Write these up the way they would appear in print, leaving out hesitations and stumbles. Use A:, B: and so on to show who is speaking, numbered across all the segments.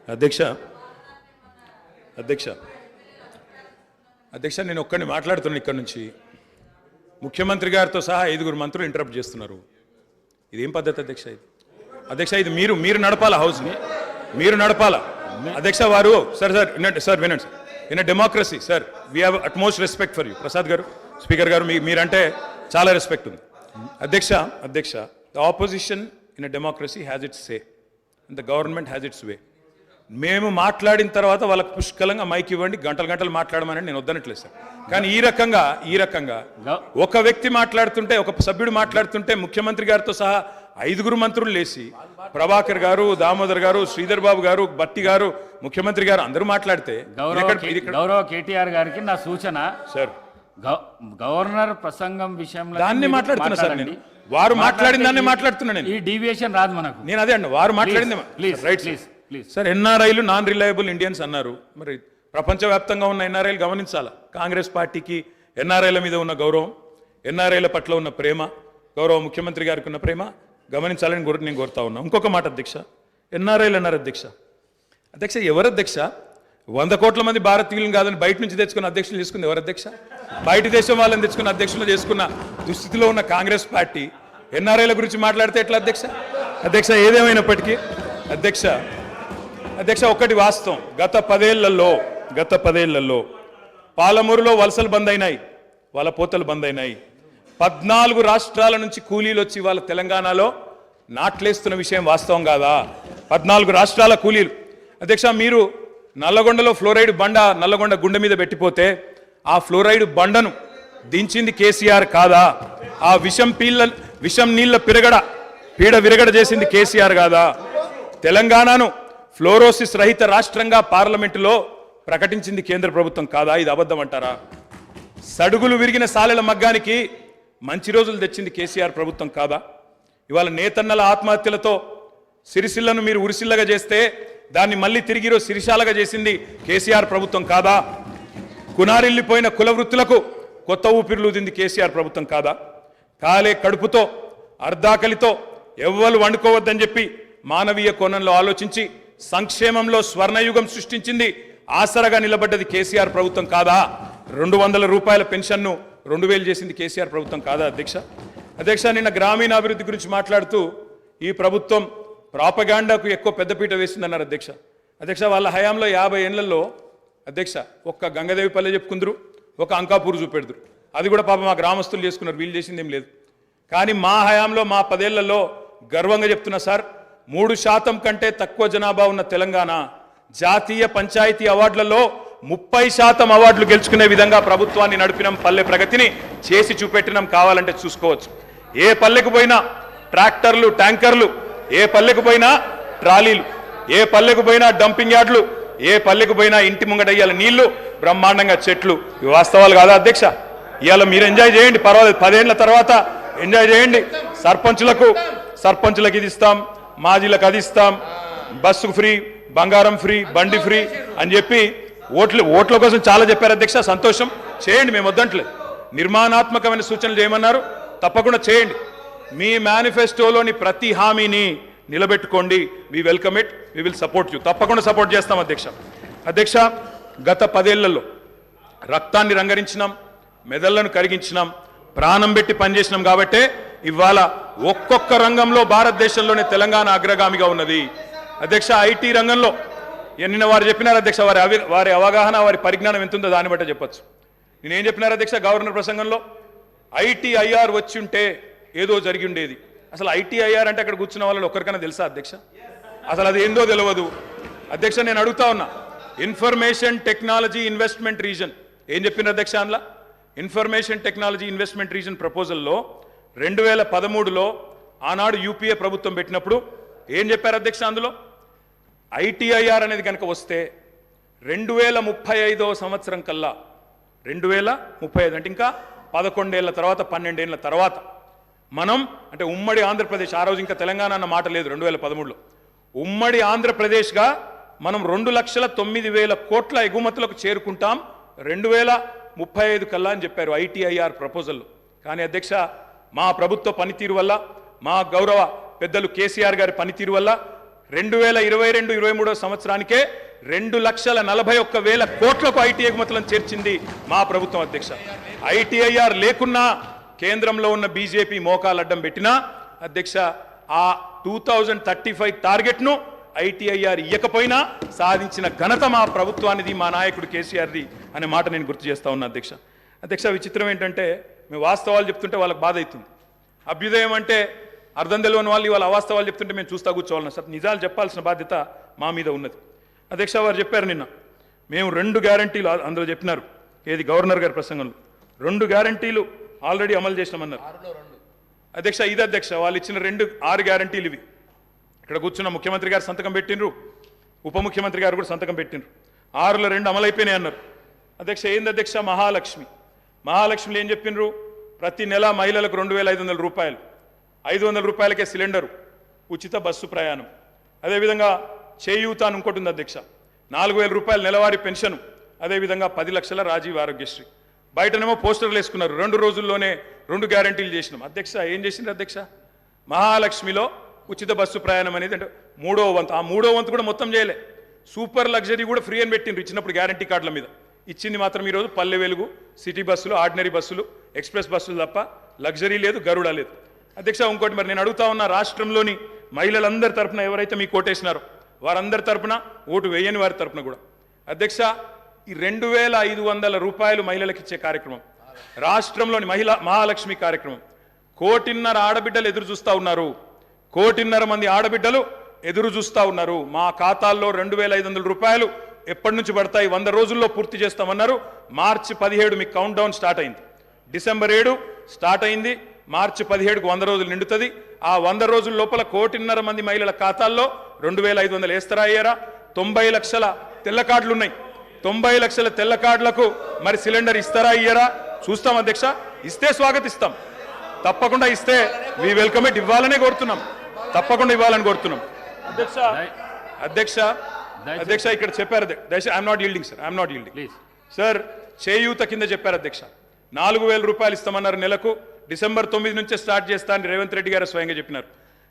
A: అధ్యక్ష అధ్యక్ష అధ్యక్ష నేను ఒక్కడిని మాట్లాడుతున్నాను ఇక్కడ నుంచి. ముఖ్యమంత్రి గారితో సహా 5 మంత్రులు ఇంటరప్ట్ చేస్తున్నారు. ఇదేం పద్ధతి అధ్యక్ష? ఇది అధ్యక్ష ఇది మీరు నడపాలా, హౌస్ని మీరు నడపాలా అధ్యక్ష. వారు సార్ వినండి sir. In a democracy sir we have utmost respect for you. Prasad garu, speaker garu, మీరంటే చాలా రెస్పెక్ట్ ఉంది. అధ్యక్ష the opposition in a democracy has its say and the government has its way. మేము మాట్లాడిన తర్వాత వాళ్ళకి పుష్కలంగా మైక్ ఇవ్వండి, గంటలు మాట్లాడమని నేను వద్దనట్లేదు సార్. కానీ ఈ రకంగా ఒక వ్యక్తి మాట్లాడుతుంటే, ఒక సభ్యుడు మాట్లాడుతుంటే ముఖ్యమంత్రి గారితో సహా 5 మంత్రులు లేచి ప్రభాకర్ గారు, దామోదర్ గారు, శ్రీధర్ బాబు గారు, బట్టి గారు, ముఖ్యమంత్రి గారు అందరూ మాట్లాడితే
B: గౌరవ కేటీఆర్ గారికి నా సూచన
A: సార్,
B: గవర్నర్ ప్రసంగం విషయంలో
A: దాన్ని మాట్లాడుతున్నా సార్. నేను వారు మాట్లాడిన దాన్ని మాట్లాడుతున్నా. నేను
B: ఈ డీవియేషన్ రాదు మనకు.
A: నేను అదే అండి, వారు మాట్లాడింది రైట్ సార్. ఎన్ఆర్ఐలు నాన్ రిలయబుల్ ఇండియన్స్ అన్నారు. మరి ప్రపంచవ్యాప్తంగా ఉన్న ఎన్ఆర్ఐలు గమనించాలా. కాంగ్రెస్ పార్టీకి ఎన్ఆర్ఐల మీద ఉన్న గౌరవం, ఎన్ఆర్ఐల పట్ల ఉన్న ప్రేమ, గౌరవ ముఖ్యమంత్రి గారికి ఉన్న ప్రేమ గమనించాలని నేను కోరుతా ఉన్నా. ఇంకొక మాట అధ్యక్ష, ఎన్ఆర్ఐలు అన్నారు అధ్యక్ష ఎవరు అధ్యక్ష? 100 కోట్ల మంది భారతీయులను కాదని బయట నుంచి తెచ్చుకున్న అధ్యక్షులు చేసుకున్న ఎవరు అధ్యక్ష? బయట దేశం వాళ్ళని తెచ్చుకున్న అధ్యక్షులు చేసుకున్న దుస్థితిలో ఉన్న కాంగ్రెస్ పార్టీ ఎన్ఆర్ఐల గురించి మాట్లాడితే ఎట్లా అధ్యక్ష? ఏదేమైనప్పటికీ అధ్యక్ష ఒకటి వాస్తవం, గత 10 పాలమూరులో వలసలు బంద్ అయినాయి, వాళ్ళ పోతలు బంద్ అయినాయి. 14 రాష్ట్రాల నుంచి కూలీలు వచ్చి వాళ్ళ తెలంగాణలో నాట్లేస్తున్న విషయం వాస్తవం కాదా? 14 రాష్ట్రాల కూలీలు. అధ్యక్ష మీరు నల్లగొండలో ఫ్లోరైడ్ బండ నల్లగొండ గుండె మీద పెట్టిపోతే ఆ ఫ్లోరైడ్ బండను దించింది కేసీఆర్ కాదా? ఆ విషం నీళ్ళ పీడ విరగడ చేసింది కేసీఆర్ కాదా? తెలంగాణను ఫ్లోరోసిస్ రహిత రాష్ట్రంగా పార్లమెంటులో ప్రకటించింది కేంద్ర ప్రభుత్వం కాదా? ఇది అబద్ధం అంటారా? సడుగులు విరిగిన సాలెల మగ్గానికి మంచి రోజులు తెచ్చింది కేసీఆర్ ప్రభుత్వం కాదా? ఇవాళ నేతన్నల ఆత్మహత్యలతో సిరిసిల్లను మీరు ఉరిసిల్లగా చేస్తే దాన్ని మళ్ళీ తిరిగి సిరిశాలగా చేసింది కేసీఆర్ ప్రభుత్వం కాదా? కునారిల్లిపోయిన కుల వృత్తులకు కొత్త ఊపిరులూదింది కేసీఆర్ ప్రభుత్వం కాదా? కాలే కడుపుతో అర్ధాకలితో ఎవ్వరు వండుకోవద్దని చెప్పి మానవీయ కోణంలో ఆలోచించి సంక్షేమంలో స్వర్ణయుగం సృష్టించింది, ఆసరగా నిలబడ్డది కేసీఆర్ ప్రభుత్వం కాదా? 200 రూపాయల పెన్షన్ను 2000 చేసింది కేసీఆర్ ప్రభుత్వం కాదా? అధ్యక్ష నిన్న గ్రామీణాభివృద్ధి గురించి మాట్లాడుతూ ఈ ప్రభుత్వం ప్రాపగాండాకు ఎక్కువ పెద్దపీట వేసిందన్నారు అధ్యక్ష. వాళ్ళ హయాంలో 50 ఏళ్లలో అధ్యక్ష ఒక్క గంగదేవిపల్లె చెప్పుకుందరు, ఒక అంకాపూర్ చూపెడుదురు. అది కూడా పాపం మా గ్రామస్తులు చేసుకున్నారు, వీళ్ళు చేసింది ఏం లేదు. కానీ మా హయాంలో మా 10 ఏళ్లలో గర్వంగా చెప్తున్నా సార్, 3% కంటే తక్కువ జనాభా ఉన్న తెలంగాణ జాతీయ పంచాయతీ అవార్డులలో 30% అవార్డులు గెలుచుకునే విధంగా ప్రభుత్వాన్ని నడిపినాం, పల్లె ప్రగతిని చేసి చూపెట్టినాం. కావాలంటే చూసుకోవచ్చు. ఏ పల్లెకు పోయినా ట్రాక్టర్లు, ట్యాంకర్లు, ఏ పల్లెకు పోయినా ట్రాలీలు, ఏ పల్లెకు పోయినా డంపింగ్ యార్డులు, ఏ పల్లెకు పోయినా ఇంటి ముంగడయ్యాల నీళ్లు, బ్రహ్మాండంగా చెట్లు. ఇవి వాస్తవాలు కాదా అధ్యక్ష? ఇవాళ మీరు ఎంజాయ్ చేయండి, పర్వాలేదు. 10 ఏళ్ల తర్వాత ఎంజాయ్ చేయండి. సర్పంచులకు ఇది ఇస్తాం, మాజీలకు అది ఇస్తాం, బస్సుకు ఫ్రీ, బంగారం ఫ్రీ, బండి ఫ్రీ అని చెప్పి ఓట్ల కోసం చాలా చెప్పారు అధ్యక్ష. సంతోషం, చేయండి, మేము వద్దంటలేదు. నిర్మాణాత్మకమైన సూచనలు చేయమన్నారు, తప్పకుండా చేయండి. మీ మేనిఫెస్టోలోని ప్రతి హామీని నిలబెట్టుకోండి. We welcome it, we will support you. తప్పకుండా సపోర్ట్ చేస్తాం అధ్యక్ష. గత 10 ఏళ్లలో రక్తాన్ని రంగరించినాం, మెదళ్లను కరిగించినాం, ప్రాణం పెట్టి పనిచేసినాం. కాబట్టే ఇవాళ ఒక్కొక్క రంగంలో భారతదేశంలోనే తెలంగాణ అగ్రగామిగా ఉన్నది అధ్యక్ష. ఐటీ రంగంలో నిన్న వారు చెప్పినారు అధ్యక్ష, వారి అవగాహన, వారి పరిజ్ఞానం ఎంతుందో దాన్ని బట్టే చెప్పచ్చు. నేనేం చెప్పినారు అధ్యక్ష గవర్నర్ ప్రసంగంలో? ఐటీఐఆర్ వచ్చి ఉంటే ఏదో జరిగి ఉండేది. అసలు ఐటీఐఆర్ అంటే అక్కడ కూర్చున్న వాళ్ళు ఒక్కరికైనా తెలుసా అధ్యక్ష? అసలు అది ఏందో తెలియదు అధ్యక్ష. నేను అడుగుతా ఉన్నా, ఇన్ఫర్మేషన్ టెక్నాలజీ ఇన్వెస్ట్మెంట్ రీజన్ ఏం చెప్పినారు అధ్యక్ష? అందులో ఇన్ఫర్మేషన్ టెక్నాలజీ ఇన్వెస్ట్మెంట్ రీజన్ ప్రపోజల్లో 2013లో ఆనాడు యూపీఏ ప్రభుత్వం పెట్టినప్పుడు ఏం చెప్పారు అధ్యక్ష? అందులో ఐటీఐఆర్ అనేది కనుక వస్తే 2035వ సంవత్సరం కల్లా, 2035 అంటే ఇంకా 11 ఏళ్ల తర్వాత, 12 ఏళ్ల తర్వాత మనం అంటే ఉమ్మడి ఆంధ్రప్రదేశ్, ఆ రోజు ఇంకా తెలంగాణ అన్న మాట లేదు 2013లో, ఉమ్మడి ఆంధ్రప్రదేశ్గా మనం 2,09,000 కోట్ల ఎగుమతులకు చేరుకుంటాం 2035 కల్లా అని చెప్పారు ఐటీఐఆర్ ప్రపోజల్లో. కానీ అధ్యక్ష మా ప్రభుత్వ పనితీరు వల్ల, మా గౌరవ పెద్దలు కేసీఆర్ గారి పనితీరు వల్ల 2022-23 సంవత్సరానికే 2,41,000 కోట్లకు ఐటీ ఎగుమతులను చేర్చింది మా ప్రభుత్వం అధ్యక్ష. ఐటీఐఆర్ లేకున్నా కేంద్రంలో ఉన్న బీజేపీ మోకాలు అడ్డం పెట్టినా అధ్యక్ష ఆ 2035 టార్గెట్ను ఐటీఐఆర్ ఇయ్యకపోయినా సాధించిన ఘనత మా ప్రభుత్వానిది, మా నాయకుడు కేసీఆర్ది అనే మాట నేను గుర్తు చేస్తా ఉన్నా అధ్యక్ష. అధ్యక్ష విచిత్రం ఏంటంటే మేము వాస్తవాలు చెప్తుంటే వాళ్ళకి బాధ అవుతుంది. అభ్యుదయం అంటే అర్థం తెలియని వాళ్ళు ఇవాళ అవాస్తవాలు చెప్తుంటే మేము చూస్తా కూర్చోవాలన్నా సార్, నిజాలు చెప్పాల్సిన బాధ్యత మా మీద ఉన్నది. అధ్యక్ష వారు చెప్పారు నిన్న మేము 2 గ్యారంటీలు అందులో చెప్పినారు, ఏది గవర్నర్ గారి ప్రసంగంలో 2 గ్యారంటీలు ఆల్రెడీ అమలు చేసినామన్నారు అధ్యక్ష. ఇది అధ్యక్ష వాళ్ళు ఇచ్చిన 6 గ్యారంటీలు ఇవి. ఇక్కడ కూర్చున్న ముఖ్యమంత్రి గారు సంతకం పెట్టినరు, ఉప ముఖ్యమంత్రి గారు కూడా సంతకం పెట్టినరు. 6లో 2 అమలైపోయినాయి అన్నారు అధ్యక్ష. ఏంది అధ్యక్ష మహాలక్ష్మిలో ఏం చెప్పినరు? ప్రతి నెల మహిళలకు 2,500 రూపాయలు, 500 రూపాయలకే సిలిండరు, ఉచిత బస్సు ప్రయాణం. అదేవిధంగా చేయూత అని ఇంకోటి ఉంది అధ్యక్ష, 4,000 రూపాయలు నెలవారీ పెన్షన్, అదేవిధంగా 10 లక్షల రాజీవ్ ఆరోగ్యశ్రీ. బయటనేమో పోస్టర్లు వేసుకున్నారు, 2 రోజుల్లోనే 2 గ్యారంటీలు చేసినాం అధ్యక్ష. ఏం చేసిండ్రు అధ్యక్ష? మహాలక్ష్మిలో ఉచిత బస్సు ప్రయాణం అనేది అంటే 3వ వంతు, ఆ 3వ వంతు కూడా మొత్తం చేయలే. సూపర్ లగ్జరీ కూడా ఫ్రీ అని పెట్టిండ్రు ఇచ్చినప్పుడు గ్యారంటీ కార్డుల మీద. ఇచ్చింది మాత్రం ఈరోజు పల్లె వెలుగు, సిటీ బస్సులు, ఆర్డినరీ బస్సులు, ఎక్స్ప్రెస్ బస్సులు తప్ప లగ్జరీ లేదు, గరుడ లేదు అధ్యక్ష. ఇంకోటి మరి నేను అడుగుతా ఉన్న రాష్ట్రంలోని మహిళలందరి తరపున ఎవరైతే మీకు ఓటేసినారో వారందరి తరపున, ఓటు వేయని వారి తరపున కూడా అధ్యక్ష ఈ 2,500 రూపాయలు మహిళలకు ఇచ్చే కార్యక్రమం, రాష్ట్రంలోని మహాలక్ష్మి కార్యక్రమం 1.5 కోటి ఆడబిడ్డలు ఎదురు చూస్తూ ఉన్నారు. 1.5 కోటి మంది ఆడబిడ్డలు ఎదురు చూస్తూ ఉన్నారు. మా ఖాతాల్లో 2,500 రూపాయలు ఎప్పటి నుంచి పడతాయి? 100 రోజుల్లో పూర్తి చేస్తామన్నారు. మార్చి 17 మీకు కౌంట్ డౌన్ స్టార్ట్ అయింది. డిసెంబర్ 7 స్టార్ట్ అయింది, మార్చి 17కు 100 రోజులు నిండుతుంది. ఆ 100 రోజుల లోపల 1.5 కోటి మంది మహిళల ఖాతాల్లో 2,500 వేస్తారా అయ్యారా? 90 లక్షల తెల్ల కార్డులు ఉన్నాయి, 90 లక్షల తెల్ల కార్డులకు మరి సిలిండర్ ఇస్తారా అయ్యారా? చూస్తాం అధ్యక్ష. ఇస్తే స్వాగతిస్తాం, తప్పకుండా ఇస్తే వి వెల్కమ్ ఇట్, ఇవ్వాలనే కోరుతున్నాం, తప్పకుండా ఇవ్వాలని కోరుతున్నాం అధ్యక్ష. ఇక్కడ చెప్పారు దయచేసి, I'm not yielding sir, I'm not yielding sir. చేయూత కింద చెప్పారు అధ్యక్ష, 4,000 రూపాయలు ఇస్తామన్నారు నెలకు. డిసెంబర్ 9 నుంచే స్టార్ట్ చేస్తా అని రేవంత్ రెడ్డి గారు స్వయంగా చెప్పినారు.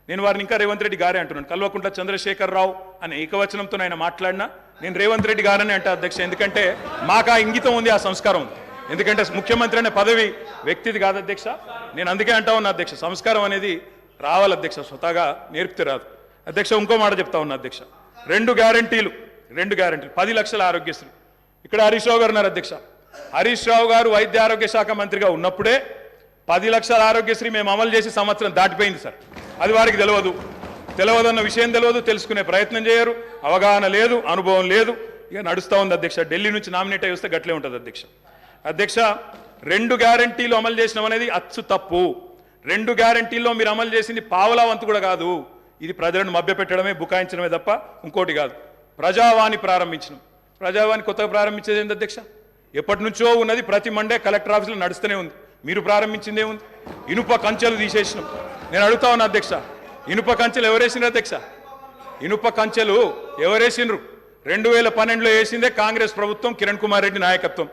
A: నేను వారిని ఇంకా రేవంత్ రెడ్డి గారే అంటున్నాను. కల్వకుంట్ల చంద్రశేఖర్ రావు అనే ఏకవచనంతో ఆయన మాట్లాడినా నేను రేవంత్ రెడ్డి గారని అంటే అధ్యక్ష. ఎందుకంటే మాకు ఆ ఇంగితం ఉంది, ఆ సంస్కారం ఉంది. ఎందుకంటే ముఖ్యమంత్రి అనే పదవి వ్యక్తిది కాదు అధ్యక్ష. నేను అందుకే అంటా ఉన్నా అధ్యక్ష, సంస్కారం అనేది రావాలి అధ్యక్ష, స్వతహాగా నేర్పితే రాదు అధ్యక్ష. ఇంకో మాట చెప్తా ఉన్నా అధ్యక్ష, 2 గ్యారంటీలు 10 లక్షల ఆరోగ్యశ్రీ. ఇక్కడ హరీష్ రావు గారు ఉన్నారు అధ్యక్ష. హరీష్ రావు గారు వైద్య ఆరోగ్య శాఖ మంత్రిగా ఉన్నప్పుడే 10 లక్షల ఆరోగ్యశ్రీ మేము అమలు చేసి సంవత్సరం దాటిపోయింది సార్. అది వారికి తెలియదన్న విషయం తెలియదు, తెలుసుకునే ప్రయత్నం చేయరు, అవగాహన లేదు, అనుభవం లేదు, ఇక నడుస్తూ ఉంది అధ్యక్ష. ఢిల్లీ నుంచి నామినేట్ అయి వస్తే గట్లే ఉంటుంది అధ్యక్ష. 2 గ్యారంటీలు అమలు చేసినాం అనేది అచ్చు తప్పు. 2 గ్యారంటీల్లో మీరు అమలు చేసింది పావలా వంతు కూడా కాదు. ఇది ప్రజలను మభ్యపెట్టడమే, బుకాయించడమే తప్ప ఇంకోటి కాదు. ప్రజావాణి ప్రారంభించినాం. ప్రజావాణి కొత్తగా ప్రారంభించేది ఏంటి అధ్యక్ష? ఎప్పటి నుంచో ఉన్నది, ప్రతి మండే కలెక్టర్ ఆఫీసులో నడుస్తూనే ఉంది. మీరు ప్రారంభించిందే ఉంది. ఇనుప కంచెలు తీసేసినాం. నేను అడుగుతా ఉన్నా అధ్యక్ష, ఇనుప కంచెలు ఎవరేసినారు అధ్యక్ష? ఇనుప కంచెలు ఎవరేసినారు? 2012లో వేసిందే కాంగ్రెస్ ప్రభుత్వం, కిరణ్ కుమార్ రెడ్డి నాయకత్వం.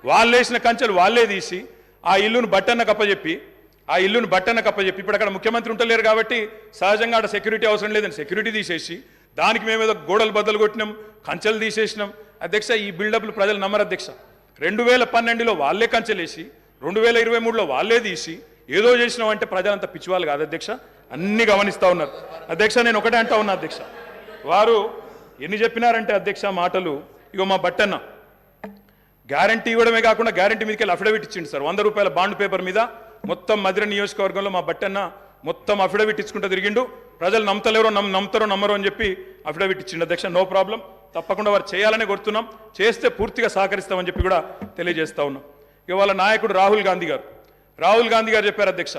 A: వాళ్ళు వేసిన కంచెలు వాళ్ళే తీసి ఆ ఇల్లును బట్టన్న కప్పచెప్పి ఇప్పుడు అక్కడ ముఖ్యమంత్రి ఉంటలేరు కాబట్టి సహజంగా అక్కడ సెక్యూరిటీ అవసరం లేదని సెక్యూరిటీ తీసేసి దానికి మేమేదో గోడలు బద్దలు కొట్టినాం, కంచెలు తీసేసినాం అధ్యక్ష. ఈ బిల్డప్లు ప్రజలు నమ్మరు అధ్యక్ష. 2012లో వాళ్ళే కంచెలేసి 2023లో వాళ్ళే తీసి ఏదో చేసినాం అంటే ప్రజలంతా పిచ్చివాళ్ళు కాదు అధ్యక్ష, అన్ని గమనిస్తూ ఉన్నారు అధ్యక్ష. నేను ఒకటే అంటా ఉన్నా అధ్యక్ష, వారు ఎన్ని చెప్పినారంటే అధ్యక్ష మాటలు. ఇగో మా బట్టన్న గ్యారంటీ ఇవ్వడమే కాకుండా గ్యారంటీ మీదకి వెళ్ళి అఫిడవిట్ ఇచ్చిండు సార్. 100 రూపాయల బాండ్ పేపర్ మీద మొత్తం మధిర నియోజకవర్గంలో మా బట్టన్న మొత్తం అఫిడవిట్ ఇచ్చుకుంటూ తిరిగిండు. ప్రజలు నమ్మతలేరో నమ్ముతారో నమ్మరో అని చెప్పి అఫిడవిట్ ఇచ్చిండు అధ్యక్ష. నో ప్రాబ్లం, తప్పకుండా వారు చేయాలనే కోరుతున్నాం, చేస్తే పూర్తిగా సహకరిస్తామని చెప్పి కూడా తెలియజేస్తా ఉన్నాం. ఇవాళ నాయకుడు రాహుల్ గాంధీ గారు చెప్పారు అధ్యక్ష,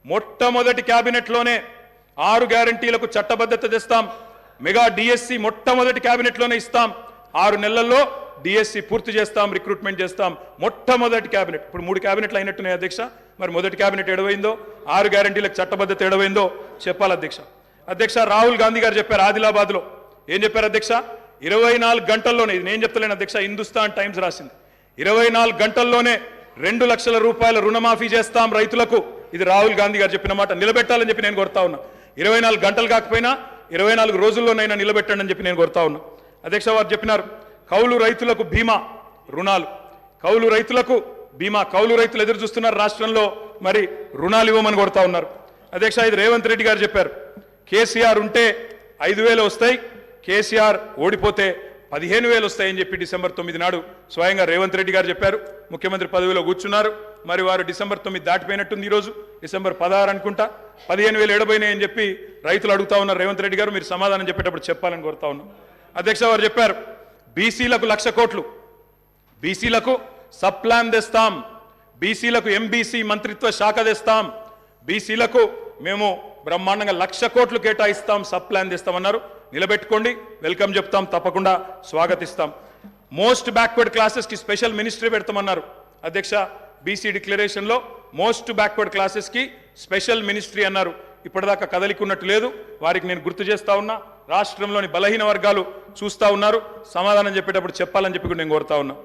A: మొట్టమొదటి క్యాబినెట్లోనే 6 గ్యారంటీలకు చట్టబద్ధత తెస్తాం, మెగా డిఎస్సి మొట్టమొదటి క్యాబినెట్లోనే ఇస్తాం, 6 నెలల్లో డిఎస్సి పూర్తి చేస్తాం, రిక్రూట్మెంట్ చేస్తాం. మొట్టమొదటి క్యాబినెట్. ఇప్పుడు 3 క్యాబినెట్లు అయినట్టున్నాయి అధ్యక్ష. మరి మొదటి క్యాబినెట్ ఎడవైందో, 6 గ్యారంటీలకు చట్టబద్ధత ఎడవైందో చెప్పాలి అధ్యక్ష. రాహుల్ గాంధీ గారు చెప్పారు ఆదిలాబాద్లో. ఏం చెప్పారు అధ్యక్ష? 24 గంటల్లోనే, ఇది నేను చెప్తలేను అధ్యక్ష, హిందుస్థాన్ టైమ్స్ రాసింది, 24 గంటల్లోనే 2 లక్షల రూపాయల రుణమాఫీ చేస్తాం రైతులకు. ఇది రాహుల్ గాంధీ గారు చెప్పిన మాట నిలబెట్టాలని చెప్పి నేను కోరుతా ఉన్నా. 24 గంటలు కాకపోయినా 24 రోజుల్లోనైనా నిలబెట్టండి అని చెప్పి నేను కోరుతా ఉన్నా. అధ్యక్ష, వారు చెప్పినారు కౌలు రైతులకు బీమా రుణాలు, కౌలు రైతులకు బీమా, కౌలు రైతులు ఎదురు చూస్తున్నారు రాష్ట్రంలో, మరి రుణాలు ఇవ్వమని కోరుతా ఉన్నారు. అధ్యక్ష, ఇది రేవంత్ రెడ్డి గారు చెప్పారు. కేసీఆర్ ఉంటే 5,000 వస్తాయి, కేసీఆర్ ఓడిపోతే 15,000 వస్తాయని చెప్పి డిసెంబర్ 9 నాడు స్వయంగా రేవంత్ రెడ్డి గారు చెప్పారు. ముఖ్యమంత్రి పదవిలో కూర్చున్నారు. మరి వారు డిసెంబర్ 9 దాటిపోయినట్టుంది. ఈరోజు డిసెంబర్ 16 అనుకుంటా. 15,000 ఎడబోయినాయని చెప్పి రైతులు అడుగుతా ఉన్నారు. రేవంత్ రెడ్డి గారు మీరు సమాధానం చెప్పేటప్పుడు చెప్పాలని కోరుతా ఉన్నాం. అధ్యక్ష, వారు చెప్పారు బీసీలకు 1,00,000 కోట్లు, బీసీలకు సబ్ ప్లాన్ తెస్తాం, బీసీలకు ఎంబీసీ మంత్రిత్వ శాఖ తెస్తాం, బీసీలకు మేము బ్రహ్మాండంగా 1,00,000 కోట్లు కేటాయిస్తాం, సబ్ ప్లాన్ తెస్తామన్నారు. నిలబెట్టుకోండి, వెల్కమ్ చెప్తాం, తప్పకుండా స్వాగతిస్తాం. మోస్ట్ బ్యాక్వర్డ్ క్లాసెస్ కి స్పెషల్ మినిస్ట్రీ పెడతామన్నారు. అధ్యక్ష, బీసీ డిక్లరేషన్ లో మోస్ట్ బ్యాక్వర్డ్ క్లాసెస్ కి స్పెషల్ మినిస్ట్రీ అన్నారు. ఇప్పటిదాకా కదలికున్నట్టు లేదు. వారికి నేను గుర్తు చేస్తా ఉన్నా. రాష్ట్రంలోని బలహీన వర్గాలు చూస్తా ఉన్నారు. సమాధానం చెప్పేటప్పుడు చెప్పాలని చెప్పి కూడా నేను కోరుతా ఉన్నా.